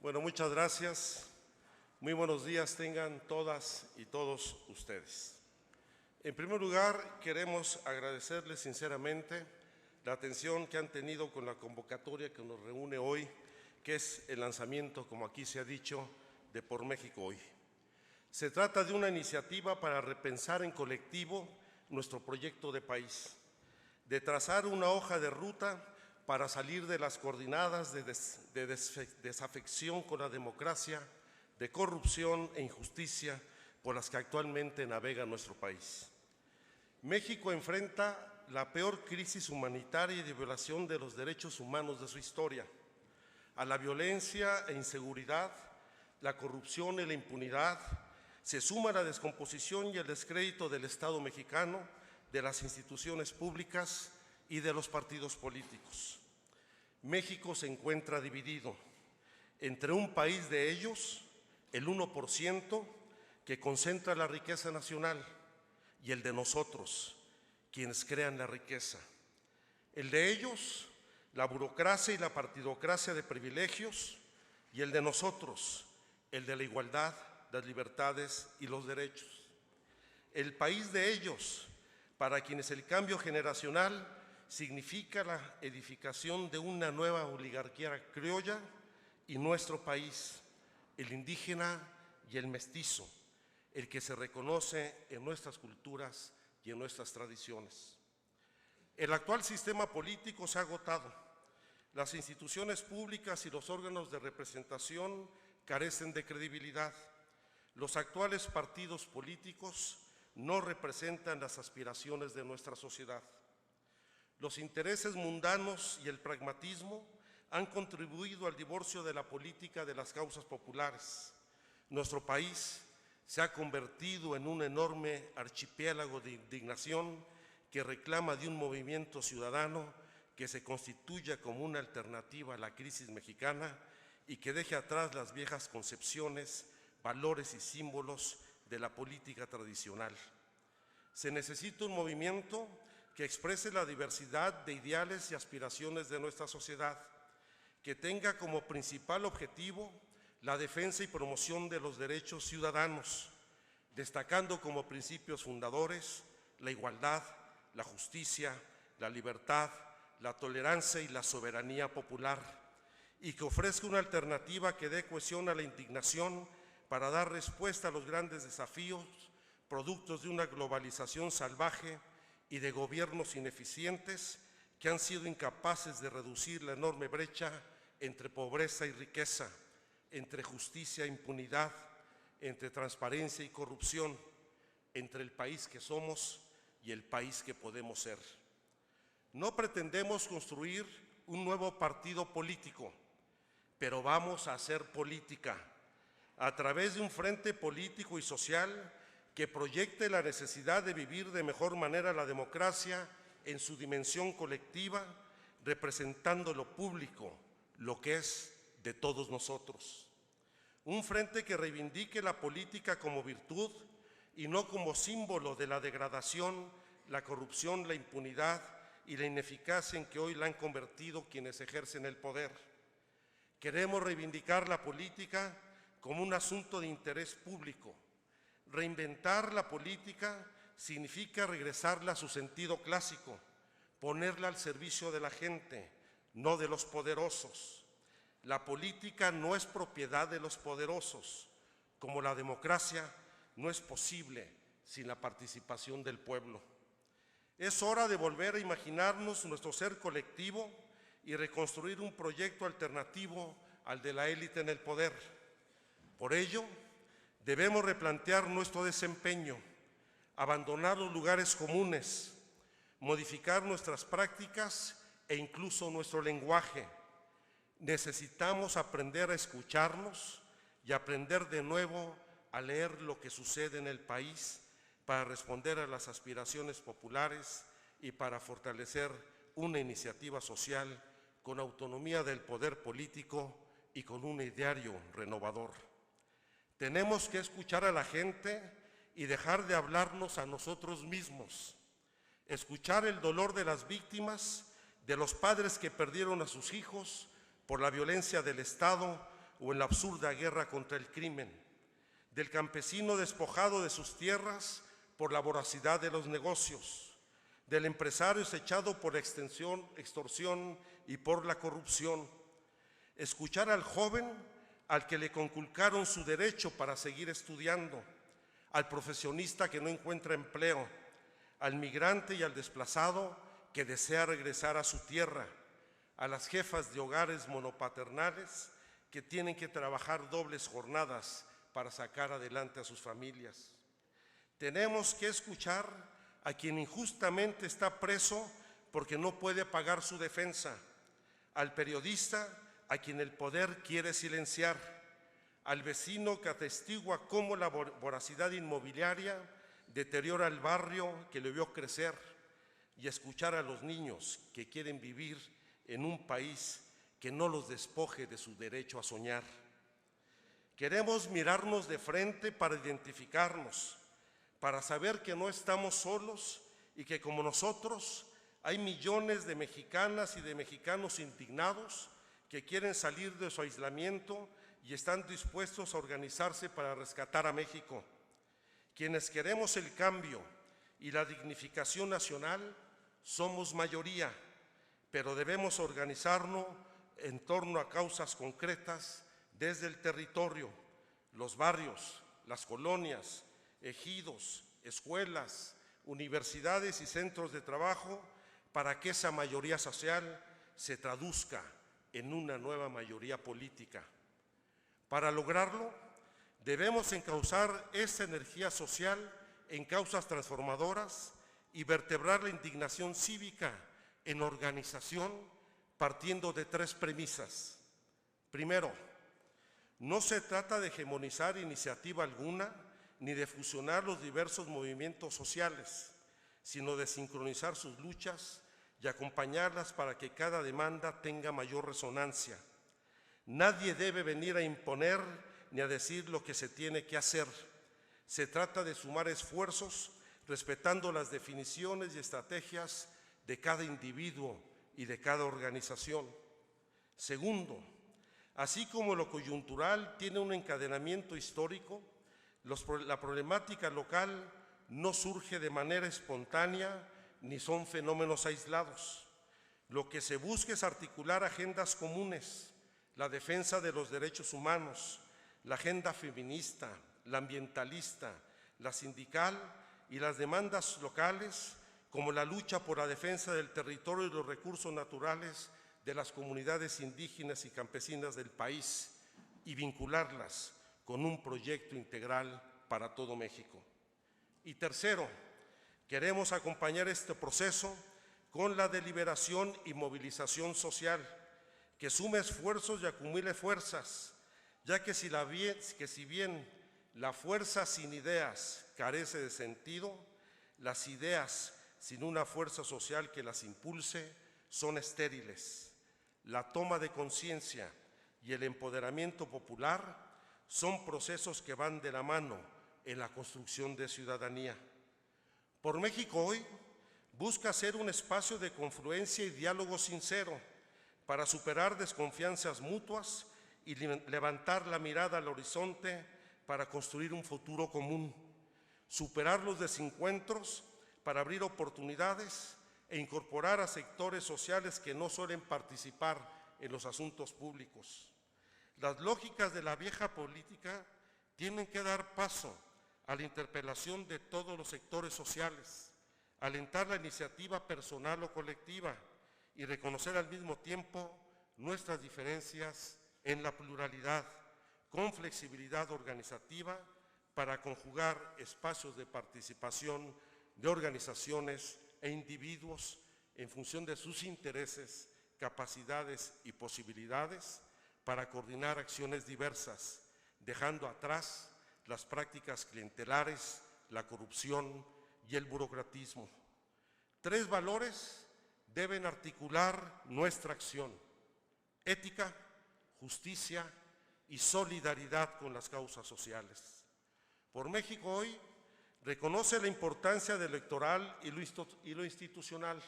Bueno, muchas gracias. Muy buenos días tengan todas y todos ustedes. En primer lugar, queremos agradecerles sinceramente la atención que han tenido con la convocatoria que nos reúne hoy, que es el lanzamiento, como aquí se ha dicho, de Por México Hoy. Se trata de una iniciativa para repensar en colectivo nuestro proyecto de país, de trazar una hoja de ruta para salir de las coordenadas de desafección con la democracia, de corrupción e injusticia por las que actualmente navega nuestro país. México enfrenta la peor crisis humanitaria y de violación de los derechos humanos de su historia. A la violencia e inseguridad, la corrupción y la impunidad se suma la descomposición y el descrédito del Estado mexicano, de las instituciones públicas y de los partidos políticos. México se encuentra dividido entre un país de ellos, el 1%, que concentra la riqueza nacional, y el de nosotros, quienes crean la riqueza. El de ellos, la burocracia y la partidocracia de privilegios, y el de nosotros, el de la igualdad, las libertades y los derechos. El país de ellos, para quienes el cambio generacional significa la edificación de una nueva oligarquía criolla, y nuestro país, el indígena y el mestizo, el que se reconoce en nuestras culturas y en nuestras tradiciones. El actual sistema político se ha agotado. Las instituciones públicas y los órganos de representación carecen de credibilidad. Los actuales partidos políticos no representan las aspiraciones de nuestra sociedad. Los intereses mundanos y el pragmatismo han contribuido al divorcio de la política de las causas populares. Nuestro país se ha convertido en un enorme archipiélago de indignación que reclama de un movimiento ciudadano que se constituya como una alternativa a la crisis mexicana y que deje atrás las viejas concepciones, valores y símbolos de la política tradicional. Se necesita un movimiento que exprese la diversidad de ideales y aspiraciones de nuestra sociedad, que tenga como principal objetivo la defensa y promoción de los derechos ciudadanos, destacando como principios fundadores la igualdad, la justicia, la libertad, la tolerancia y la soberanía popular, y que ofrezca una alternativa que dé cohesión a la indignación para dar respuesta a los grandes desafíos, productos de una globalización salvaje y de gobiernos ineficientes que han sido incapaces de reducir la enorme brecha entre pobreza y riqueza, entre justicia e impunidad, entre transparencia y corrupción, entre el país que somos y el país que podemos ser. No pretendemos construir un nuevo partido político, pero vamos a hacer política a través de un frente político y social que proyecte la necesidad de vivir de mejor manera la democracia en su dimensión colectiva, representando lo público, lo que es de todos nosotros. Un frente que reivindique la política como virtud y no como símbolo de la degradación, la corrupción, la impunidad y la ineficacia en que hoy la han convertido quienes ejercen el poder. Queremos reivindicar la política como un asunto de interés público. Reinventar la política significa regresarla a su sentido clásico, ponerla al servicio de la gente, no de los poderosos. La política no es propiedad de los poderosos, como la democracia no es posible sin la participación del pueblo. Es hora de volver a imaginarnos nuestro ser colectivo y reconstruir un proyecto alternativo al de la élite en el poder. Por ello, debemos replantear nuestro desempeño, abandonar los lugares comunes, modificar nuestras prácticas e incluso nuestro lenguaje. Necesitamos aprender a escucharnos y aprender de nuevo a leer lo que sucede en el país para responder a las aspiraciones populares y para fortalecer una iniciativa social con autonomía del poder político y con un ideario renovador. Tenemos que escuchar a la gente y dejar de hablarnos a nosotros mismos. Escuchar el dolor de las víctimas, de los padres que perdieron a sus hijos por la violencia del Estado, o en la absurda guerra contra el crimen, del campesino despojado de sus tierras por la voracidad de los negocios, del empresario acechado por extorsión y por la corrupción. Escuchar al joven al que le conculcaron su derecho para seguir estudiando, al profesionista que no encuentra empleo, al migrante y al desplazado que desea regresar a su tierra, a las jefas de hogares monopaternales que tienen que trabajar dobles jornadas para sacar adelante a sus familias. Tenemos que escuchar a quien injustamente está preso porque no puede pagar su defensa, al periodista a quien el poder quiere silenciar, al vecino que atestigua cómo la voracidad inmobiliaria deteriora el barrio que le vio crecer, y escuchar a los niños que quieren vivir en un país que no los despoje de su derecho a soñar. Queremos mirarnos de frente para identificarnos, para saber que no estamos solos y que como nosotros hay millones de mexicanas y de mexicanos indignados que quieren salir de su aislamiento y están dispuestos a organizarse para rescatar a México. Quienes queremos el cambio y la dignificación nacional somos mayoría, pero debemos organizarnos en torno a causas concretas desde el territorio, los barrios, las colonias, ejidos, escuelas, universidades y centros de trabajo, para que esa mayoría social se traduzca en una nueva mayoría política. Para lograrlo, debemos encauzar esa energía social en causas transformadoras y vertebrar la indignación cívica en organización partiendo de tres premisas. Primero, no se trata de hegemonizar iniciativa alguna ni de fusionar los diversos movimientos sociales, sino de sincronizar sus luchas y acompañarlas para que cada demanda tenga mayor resonancia. Nadie debe venir a imponer ni a decir lo que se tiene que hacer. Se trata de sumar esfuerzos respetando las definiciones y estrategias de cada individuo y de cada organización. Segundo, así como lo coyuntural tiene un encadenamiento histórico, la problemática local no surge de manera espontánea ni son fenómenos aislados. Lo que se busca es articular agendas comunes, la defensa de los derechos humanos, la agenda feminista, la ambientalista, la sindical y las demandas locales, como la lucha por la defensa del territorio y los recursos naturales de las comunidades indígenas y campesinas del país, y vincularlas con un proyecto integral para todo México. Y tercero, queremos acompañar este proceso con la deliberación y movilización social, que sume esfuerzos y acumule fuerzas, ya que si bien la fuerza sin ideas carece de sentido, las ideas sin una fuerza social que las impulse son estériles. La toma de conciencia y el empoderamiento popular son procesos que van de la mano en la construcción de ciudadanía. Por México Hoy busca ser un espacio de confluencia y diálogo sincero para superar desconfianzas mutuas y levantar la mirada al horizonte para construir un futuro común, superar los desencuentros para abrir oportunidades e incorporar a sectores sociales que no suelen participar en los asuntos públicos. Las lógicas de la vieja política tienen que dar paso a la interpelación de todos los sectores sociales, alentar la iniciativa personal o colectiva y reconocer al mismo tiempo nuestras diferencias en la pluralidad, con flexibilidad organizativa para conjugar espacios de participación de organizaciones e individuos en función de sus intereses, capacidades y posibilidades para coordinar acciones diversas, dejando atrás las prácticas clientelares, la corrupción y el burocratismo. Tres valores deben articular nuestra acción: ética, justicia y solidaridad con las causas sociales. Por México Hoy reconoce la importancia del electoral y lo institucional,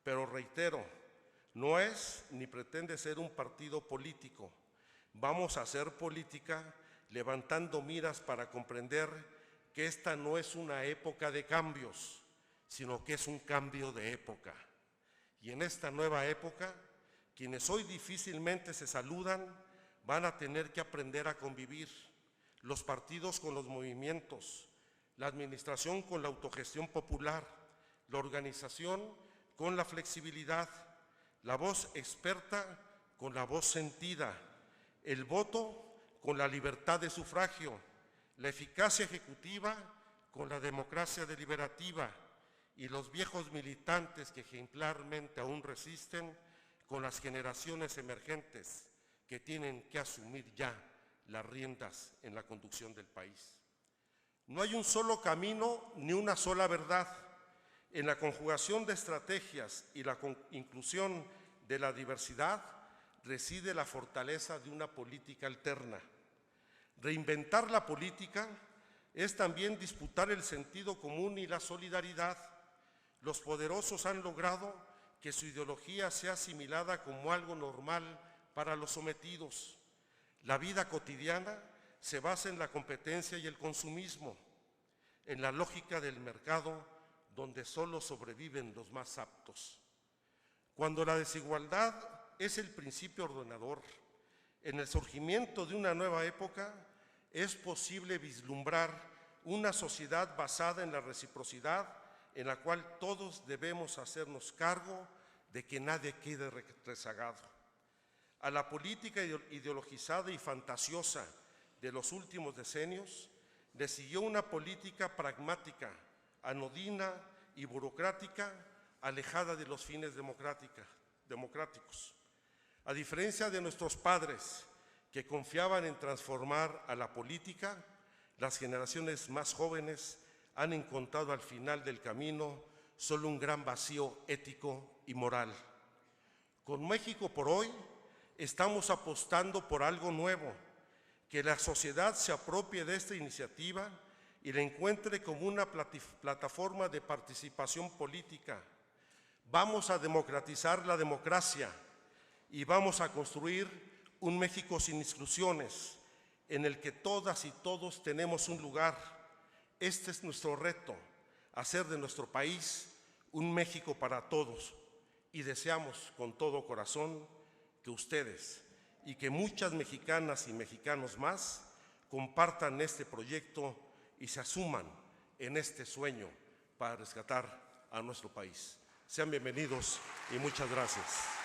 pero reitero, no es ni pretende ser un partido político. Vamos a hacer política levantando miras para comprender que esta no es una época de cambios, sino que es un cambio de época. Y en esta nueva época, quienes hoy difícilmente se saludan van a tener que aprender a convivir, los partidos con los movimientos, la administración con la autogestión popular, la organización con la flexibilidad, la voz experta con la voz sentida, el voto con la libertad de sufragio, la eficacia ejecutiva con la democracia deliberativa y los viejos militantes que ejemplarmente aún resisten con las generaciones emergentes que tienen que asumir ya las riendas en la conducción del país. No hay un solo camino ni una sola verdad. En la conjugación de estrategias y la inclusión de la diversidad reside la fortaleza de una política alterna. Reinventar la política es también disputar el sentido común y la solidaridad. Los poderosos han logrado que su ideología sea asimilada como algo normal para los sometidos. La vida cotidiana se basa en la competencia y el consumismo, en la lógica del mercado donde solo sobreviven los más aptos. Cuando la desigualdad es el principio ordenador, en el surgimiento de una nueva época es posible vislumbrar una sociedad basada en la reciprocidad, en la cual todos debemos hacernos cargo de que nadie quede rezagado. A la política ideologizada y fantasiosa de los últimos decenios le siguió una política pragmática, anodina y burocrática, alejada de los fines democráticos. A diferencia de nuestros padres, que confiaban en transformar a la política, las generaciones más jóvenes han encontrado al final del camino solo un gran vacío ético y moral. Con México por hoy estamos apostando por algo nuevo, que la sociedad se apropie de esta iniciativa y la encuentre como una plataforma de participación política. Vamos a democratizar la democracia y vamos a construir un México sin exclusiones, en el que todas y todos tenemos un lugar. Este es nuestro reto, hacer de nuestro país un México para todos, y deseamos con todo corazón que ustedes y que muchas mexicanas y mexicanos más compartan este proyecto y se asuman en este sueño para rescatar a nuestro país. Sean bienvenidos y muchas gracias.